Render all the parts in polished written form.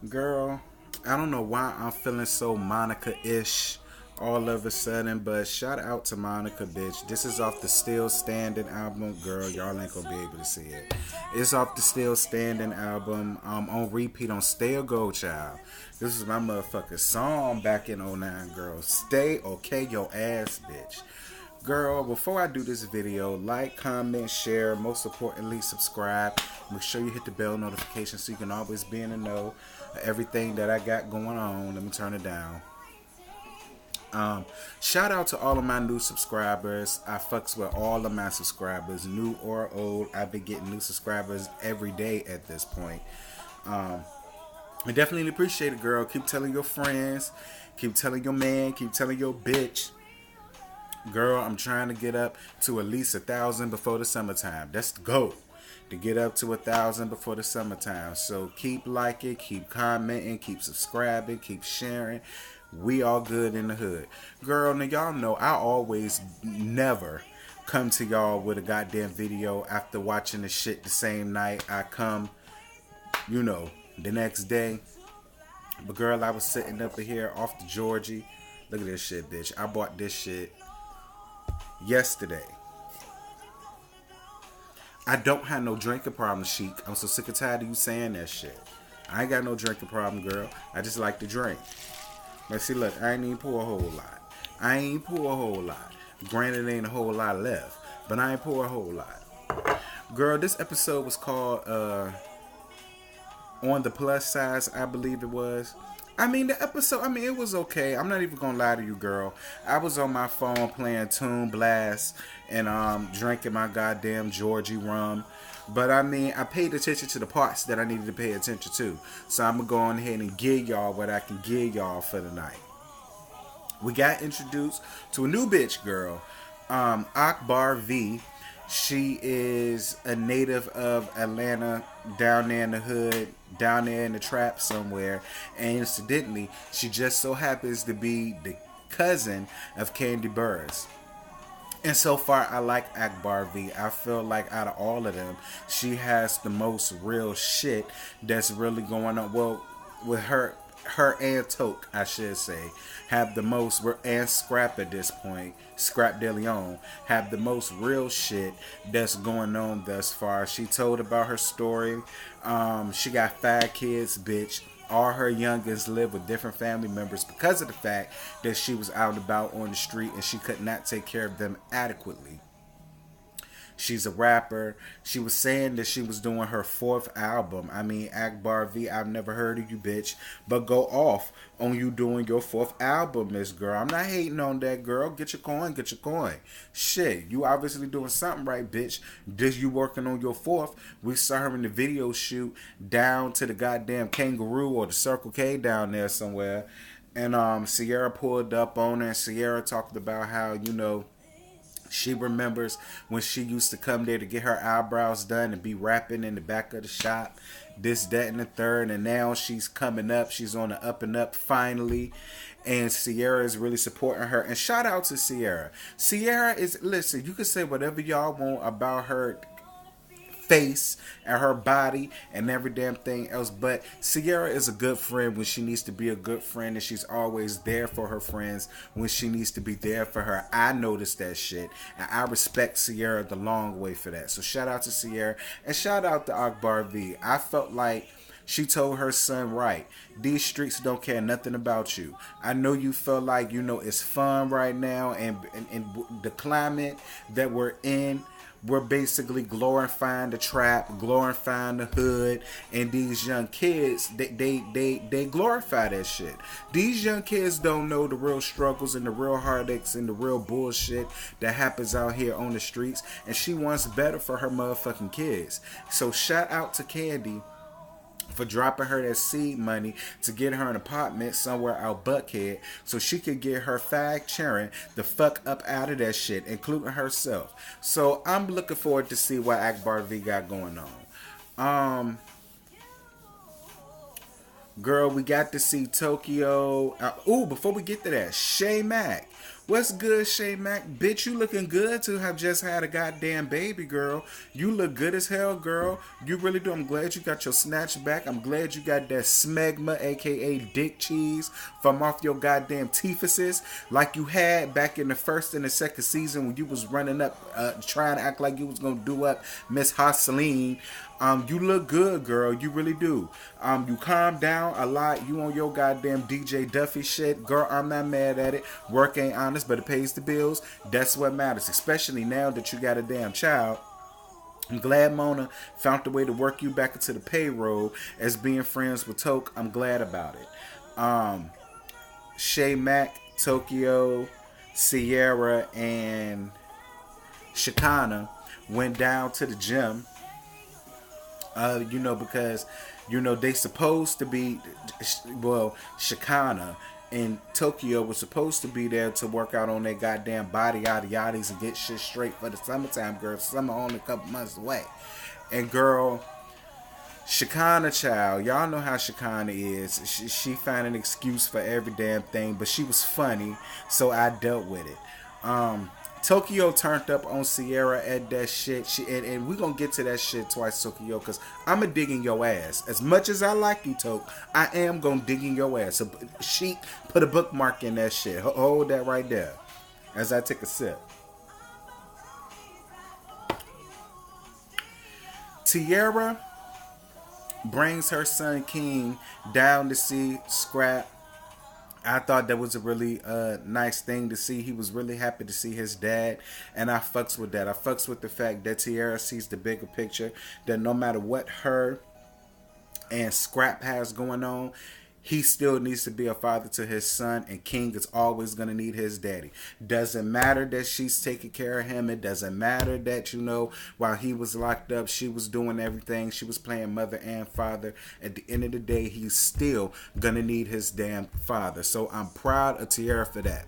Girl, I don't know why I'm feeling so Monica-ish all of a sudden, but shout out to Monica, bitch. This is off the Still Standing album. Girl, y'all ain't gonna be able to see it. It's off the Still Standing album, on repeat on Stay or Go, child. This is my motherfucking song back in '09, girl. Stay okay your ass, bitch. Girl, before I do this video, like, comment, share, most importantly, subscribe. Make sure you hit the bell notification so you can always be in the know of everything that I got going on. Let me turn it down. Shout out to all of my new subscribers. I fucks with all of my subscribers, new or old. I've been getting new subscribers every day at this point. I definitely appreciate it, girl. Keep telling your friends, keep telling your man, keep telling your bitch. Girl, I'm trying to get up to at least 1,000 before the summertime. That's the goal. To get up to 1,000 before the summertime. So keep liking, keep commenting, keep subscribing, keep sharing. We all good in the hood. Girl, now y'all know I always never come to y'all with a goddamn video after watching the shit the same night. I come, the next day. But girl, I was sitting up here off the Georgie. Look at this shit, bitch. I bought this shit yesterday. I don't have no drinking problem, Sheik. I'm so sick and tired of you saying that shit. I ain't got no drinking problem, girl. I just like to drink. But see, look, I ain't even pour a whole lot. I ain't pour a whole lot. Granted, ain't a whole lot left, but I ain't pour a whole lot. Girl, this episode was called On the Plus Size, I believe it was. I mean, the episode, it was okay. I'm not even gonna lie to you, girl. I was on my phone playing Toon Blast and drinking my goddamn Georgie rum. But I paid attention to the parts that I needed to pay attention to. So I'm gonna go on ahead and give y'all what I can give y'all for the night. We got introduced to a new bitch, girl. Akbar V. She is a native of Atlanta, down there in the hood, down there in the trap somewhere. And incidentally, she just so happens to be the cousin of Kandi Burruss. And so far, I like Akbar V. I feel like out of all of them, she has the most real shit that's really going on. Well, with her and Toke, I should say, have the most, and Scrap at this point, Scrap De Leon, have the most real shit that's going on thus far. She told about her story. She got 5 kids, bitch. All her youngins live with different family members because of the fact that she was out and about on the street and she could not take care of them adequately. She's a rapper. She was saying that she was doing her 4th album. Akbar V, I've never heard of you, bitch. But go off on you doing your 4th album, Miss Girl. I'm not hating on that, girl. Get your coin, get your coin. Shit, you obviously doing something right, bitch. Did you working on your 4th? We saw her in the video shoot down to the goddamn Kangaroo or the Circle K down there somewhere. And Sierra pulled up on her and Sierra talked about how, she remembers when she used to come there to get her eyebrows done and be rapping in the back of the shop, this, that, and the third. And now she's coming up. She's on the up and up finally. And Sierra is really supporting her. And shout out to Sierra. Sierra is, listen, you can say whatever y'all want about her face and her body and every damn thing else, but Sierra is a good friend when she needs to be a good friend, and she's always there for her friends when she needs to be there for her. I noticed that shit, and I respect Sierra the long way for that. So shout out to Sierra, and shout out to Akbar V. I felt like she told her son right. These streets don't care nothing about you. I know you feel like, it's fun right now, and the climate that we're in, we're basically glorifying the trap, glorifying the hood, and these young kids, they glorify that shit. These young kids don't know the real struggles and the real heartaches and the real bullshit that happens out here on the streets, and she wants better for her motherfucking kids. So shout out to Kandi for dropping her that seed money to get her an apartment somewhere out Buckhead so she could get her fag cheering the fuck up out of that shit, including herself. So I'm looking forward to see what Akbar V got going on. Girl, we got to see Tokyo. Before we get to that, Shay Mack What's good, Shay Mack? Bitch, you looking good to have just had a goddamn baby, girl. You look good as hell, girl. You really do. I'm glad you got your snatch back. I'm glad you got that smegma, aka dick cheese, from off your goddamn teethuses, like you had back in the first and the second season when you was running up, trying to act like you was gonna do up Miss Hasseline. You look good, girl. You really do. You calm down a lot. You on your goddamn DJ Duffy shit. Girl, I'm not mad at it. Work ain't honest, but it pays the bills. That's what matters, especially now that you got a damn child. I'm glad Mona found a way to work you back into the payroll as being friends with Toke. I'm glad about it. Shay Mack, Tokyo, Sierra, and Shakana went down to the gym. Because, they supposed to be, well, Shakana and Tokyo was supposed to be there to work out on their goddamn body yada yaddies and get shit straight for the summertime, girl. Summer only a couple months away. And girl, Shakana child, y'all know how Shakana is. She found an excuse for every damn thing, but she was funny, so I dealt with it. Tokyo turned up on Sierra at that shit. And we gonna get to that shit twice, Tokyo, because I'm a digging your ass. As much as I like you, Toke, I am gonna dig in your ass. So she put a bookmark in that shit. Hold that right there as I take a sip. Tierra brings her son King down to see Scrap. I thought that was a really nice thing to see. He was really happy to see his dad, and I fucks with that. I fucks with the fact that Tierra sees the bigger picture, that no matter what her and Scrap has going on, he still needs to be a father to his son, and King is always going to need his daddy. Doesn't matter that she's taking care of him. It doesn't matter that, while he was locked up, she was doing everything. She was playing mother and father. At the end of the day, he's still going to need his damn father. So I'm proud of Tierra for that.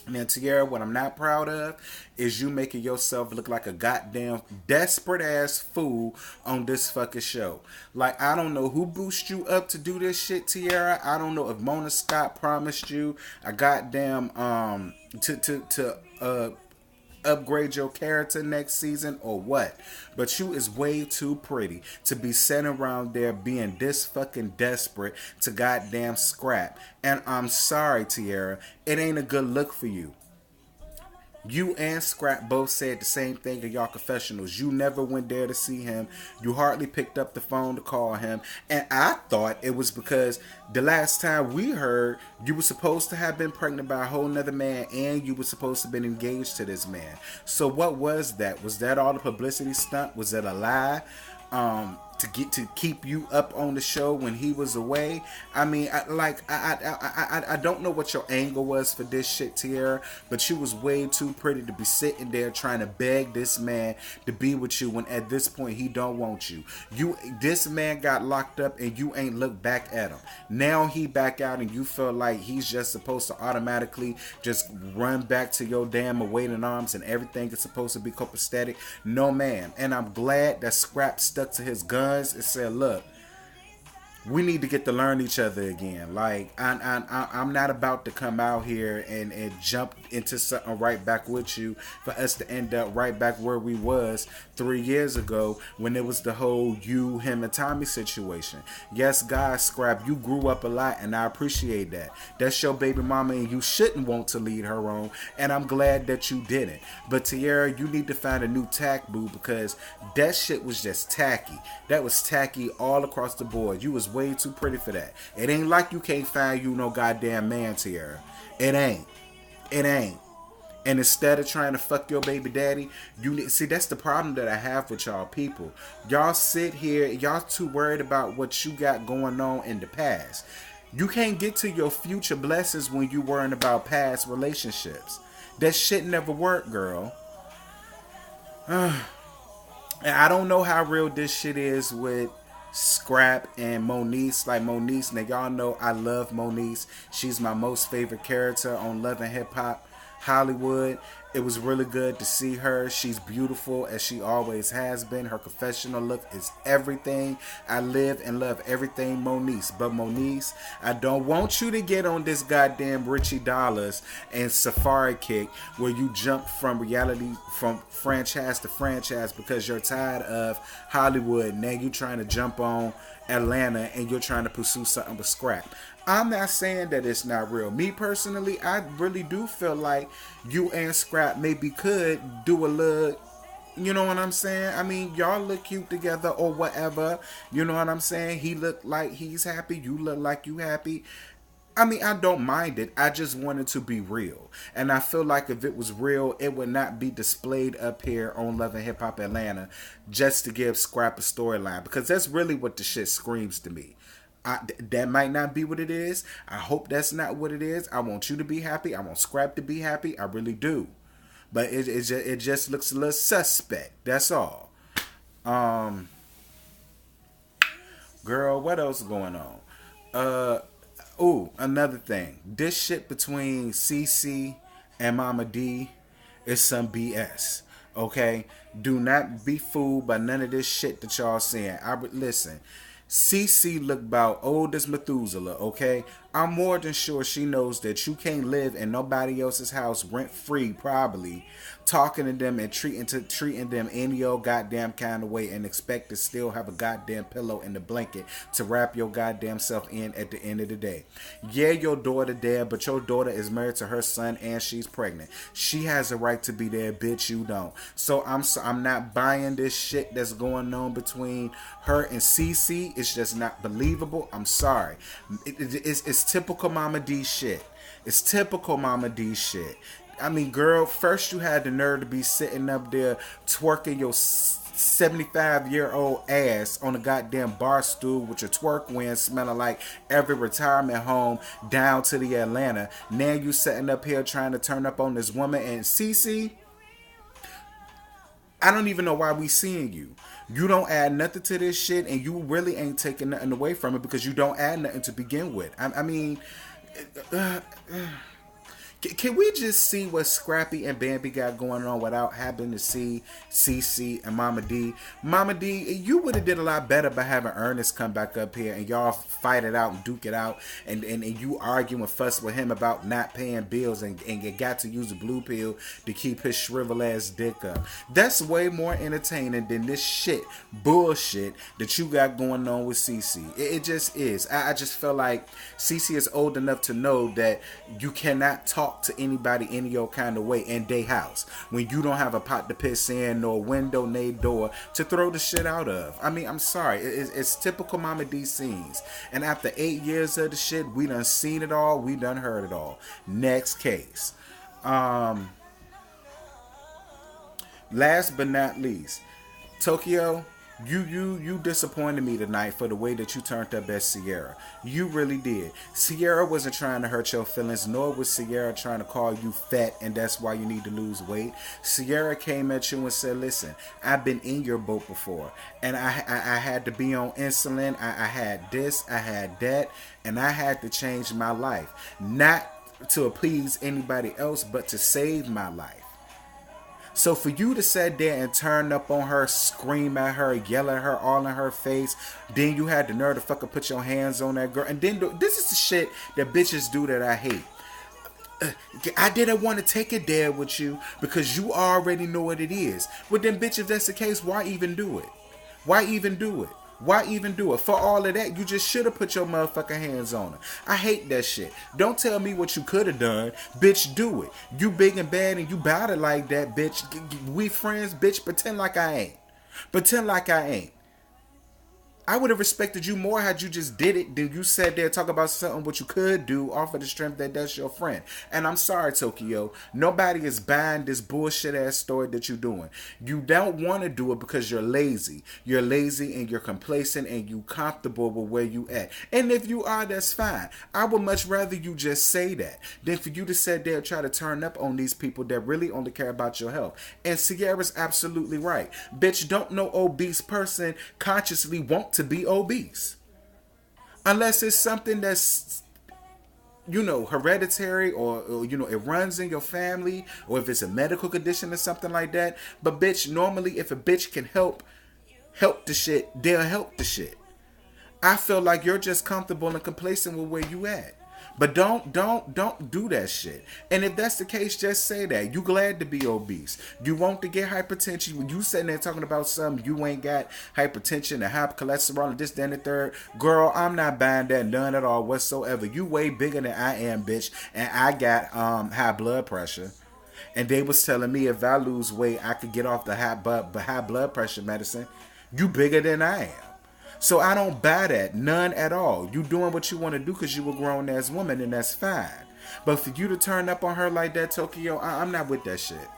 Now, Tierra, what I'm not proud of is you making yourself look like a goddamn desperate ass fool on this fucking show. Like, I don't know who boosted you up to do this shit, Tierra. I don't know if Mona Scott promised you a goddamn to upgrade your character next season or what, but you is way too pretty to be sitting around there being this fucking desperate to goddamn Scrap. And I'm sorry, Tierra, it ain't a good look for you. You and Scrap both said the same thing in y'all confessionals. You never went there to see him. You hardly picked up the phone to call him. And I thought it was because the last time we heard, you were supposed to have been pregnant by a whole nother man, and you were supposed to have been engaged to this man. So what was that? Was that all the publicity stunt? Was that a lie? To keep you up on the show when he was away. I mean, I don't know what your angle was for this shit, Tierra, but you was way too pretty to be sitting there trying to beg this man to be with you when at this point he don't want you. This man got locked up and you ain't looked back at him. Now he back out and you feel like he's just supposed to automatically just run back to your damn awaiting arms and everything is supposed to be copacetic. No, man. And I'm glad that Scrap stuck to his guns and said, look, we need to get to learn each other again. Like, I'm not about to come out here and jump into something right back with you for us to end up right back where we was 3 years ago when it was the whole you, him, and Tommy situation. Yes, guys, Scrap, you grew up a lot, and I appreciate that. That's your baby mama, and you shouldn't want to lead her on, and I'm glad that you didn't. But Tierra, you need to find a new tack, boo, because that shit was just tacky. That was tacky all across the board. You was way too pretty for that. It ain't like you can't find you no goddamn man, Tierra. It ain't. And instead of trying to fuck your baby daddy, see, that's the problem that I have with y'all people. Y'all sit here, y'all too worried about what you got going on in the past. You can't get to your future blessings when you worrying about past relationships. That shit never worked, girl. And I don't know how real this shit is with Scrap and Moniece. Like Moniece, now y'all know I love Moniece. She's my most favorite character on Love and Hip Hop Hollywood, It was really good to see her. She's beautiful as she always has been. Her confessional look is everything. I live and love everything Moniece. But Moniece, I don't want you to get on this goddamn Richie Dollars and Safari kick where you jump from reality, from franchise to franchise because you're tired of Hollywood. Now you trying to jump on Atlanta and you're trying to pursue something with Scrap. I'm not saying that it's not real. Me personally, I really do feel like you and Scrap maybe could do a little, you know what I'm saying? I mean, y'all look cute together or whatever. You know what I'm saying? He look like he's happy. You look like you happy. I mean, I don't mind it. I just want it to be real. And I feel like if it was real, it would not be displayed up here on Love and Hip Hop Atlanta just to give Scrap a storyline. Because that's really what the shit screams to me. That might not be what it is. I hope that's not what it is. I want you to be happy. I want Scrap to be happy. I really do. But it just looks a little suspect. That's all. Girl, what else is going on? Another thing. This shit between CC and Mama D is some BS. Okay? Do not be fooled by none of this shit that y'all saying. Listen. CC look about old as Methuselah, okay? I'm more than sure she knows that you can't live in nobody else's house rent-free, probably, talking to them and treating them any old goddamn kind of way and expect to still have a goddamn pillow and a blanket to wrap your goddamn self in at the end of the day. Yeah, your daughter dead, but your daughter is married to her son and she's pregnant. She has a right to be there, bitch, you don't. So I'm not buying this shit that's going on between her and CC. It's just not believable. I'm sorry. It's typical Mama D shit. It's typical Mama D shit. I mean, girl, first you had the nerve to be sitting up there twerking your 75-year-old ass on a goddamn bar stool with your twerk wind smelling like every retirement home down to the Atlanta. Now you sitting up here trying to turn up on this woman and CC. I don't even know why we seeing you. You don't add nothing to this shit, and you really ain't taking nothing away from it because you don't add nothing to begin with. I mean, can we just see what Scrappy and Bambi got going on without having to see CC and Mama D? Mama D, you would have did a lot better by having Ernest come back up here and y'all fight it out and duke it out and you argue and fuss with him about not paying bills and you got to use a blue pill to keep his shrivel ass dick up. That's way more entertaining than this shit, bullshit that you got going on with CC. It just is. I just feel like CC is old enough to know that you cannot talk to anybody any your kind of way in their house when you don't have a pot to piss in nor window nor door to throw the shit out of. I mean, I'm sorry. It's typical Mama D scenes. And after 8 years of the shit, we done seen it all. We done heard it all. Next case. Last but not least, Tokyo, you disappointed me tonight for the way that you turned up as Sierra. You really did. Sierra wasn't trying to hurt your feelings, nor was Sierra trying to call you fat and that's why you need to lose weight. Sierra came at you and said, listen, I've been in your boat before and I had to be on insulin. I had this, I had that, and I had to change my life. Not to please anybody else, but to save my life. So for you to sit there and turn up on her, scream at her, yell at her all in her face, then you had the nerve to fucking put your hands on that girl. And then this is the shit that bitches do that I hate. I didn't want to take it there with you because you already know what it is. But then bitch, if that's the case, why even do it? Why even do it? Why even do it? For all of that, you just should have put your motherfucking hands on her. I hate that shit. Don't tell me what you could have done. Bitch, do it. You big and bad and you bout it like that, bitch. We friends, bitch. Pretend like I ain't. Pretend like I ain't. I would have respected you more had you just did it than you sat there talk about something what you could do off of the strength that that's your friend. And I'm sorry, Tokyo. Nobody is buying this bullshit ass story that you're doing. You don't want to do it because you're lazy. You're lazy and you're complacent and you comfortable with where you at. And if you are, that's fine. I would much rather you just say that than for you to sit there and try to turn up on these people that really only care about your health. And Sierra's absolutely right. Bitch, don't no obese person consciously want to be obese unless it's something that's hereditary, or it runs in your family, or if it's a medical condition or something like that. But bitch, normally if a bitch can help the shit, they'll help the shit. I feel like you're just comfortable and complacent with where you at. But don't do that shit. And if that's the case, just say that. You glad to be obese. You want to get hypertension. When you sitting there talking about something, you ain't got hypertension and high cholesterol and this, that, and the third. Girl, I'm not buying that none at all whatsoever. You way bigger than I am, bitch. And I got high blood pressure. And they was telling me if I lose weight, I could get off the high blood pressure medicine. You bigger than I am. So I don't buy that, none at all. You doing what you want to do because you a grown ass woman, and that's fine. But for you to turn up on her like that, Tokyo, I'm not with that shit.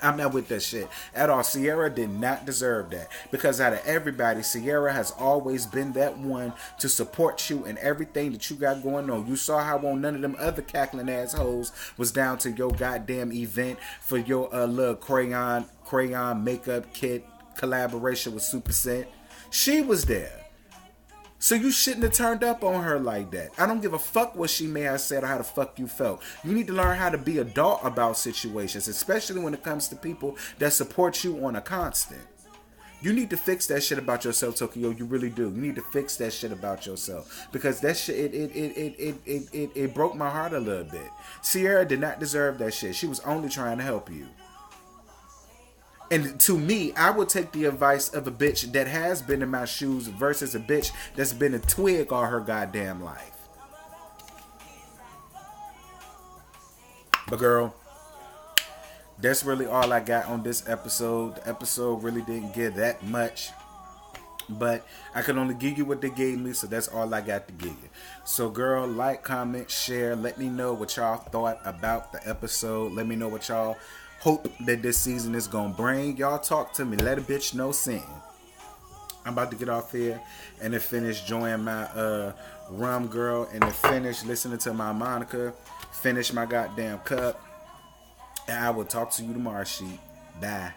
I'm not with that shit at all. Sierra did not deserve that, because out of everybody, Sierra has always been that one to support you and everything that you got going on. You saw how on none of them other cackling assholes was down to your goddamn event for your little crayon makeup kit collaboration with Super Scent. She was there. So you shouldn't have turned up on her like that. I don't give a fuck what she may have said or how the fuck you felt. You need to learn how to be adult about situations, especially when it comes to people that support you on a constant. You need to fix that shit about yourself, Tokyo. You really do. You need to fix that shit about yourself, because that shit it broke my heart a little bit. Sierra did not deserve that shit. She was only trying to help you. And to me, I would take the advice of a bitch that has been in my shoes versus a bitch that's been a twig all her goddamn life. But girl, that's really all I got on this episode. The episode really didn't get that much, but I could only give you what they gave me, so that's all I got to give you. So girl, like, comment, share. Let me know what y'all thought about the episode. Let me know what y'all hope that this season is gonna bring. Y'all talk to me. Let a bitch know sin. I'm about to get off here and then finish enjoying my rum, girl, and then finish listening to my Monica, finish my goddamn cup, and I will talk to you tomorrow, sheep. Bye.